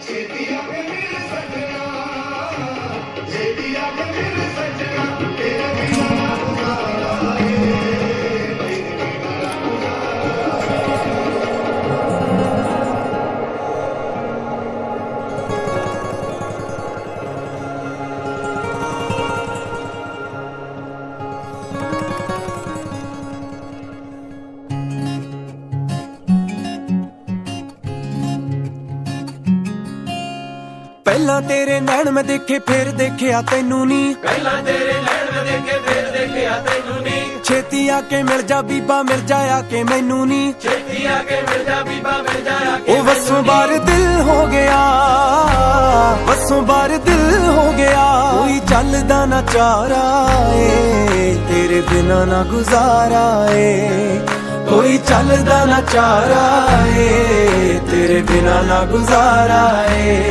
छेती आके मिल सजना, छेती आके मिल सजना, तेरे बिना ना गुजारा है, तेरे बिना ना गुजारा। ਪਹਿਲਾਂ ਤੇਰੇ ਨੈਣ ਮੈਂ ਦੇਖੇ ਫਿਰ ਦੇਖਿਆ ਤੈਨੂੰ ਨੀ, ਪਹਿਲਾਂ ਤੇਰੇ ਨੈਣ ਮੈਂ ਦੇਖੇ ਫਿਰ ਦੇਖਿਆ ਤੈਨੂੰ ਨੀ, ਛੇਤੀ ਆ ਕੇ ਮਿਲ ਜਾ ਬੀਬਾ ਮਿਲ ਜਾ ਆ ਕੇ ਮੈਨੂੰ ਨੀ, ਛੇਤੀ ਆ ਕੇ ਮਿਲ ਜਾ ਬੀਬਾ ਮਿਲ ਜਾ ਆ ਕੇ ਉਹ ਵਸੋਂ ਬਾਰ ਦਿਲ ਹੋ ਗਿਆ, ਵਸੋਂ ਬਾਰ ਦਿਲ ਹੋ ਗਿਆ, ਕੋਈ ਚੱਲਦਾ ਨਾ ਚਾਰਾ ਏ ਤੇਰੇ ਬਿਨਾ ਨਾ ਗੁਜ਼ਾਰਾ ਏ, ਕੋਈ ਚੱਲਦਾ ਨਾ ਚਾਰਾ ਏ ਤੇਰੇ ਬਿਨਾ ਨਾ ਗੁਜ਼ਾਰਾ ਏ।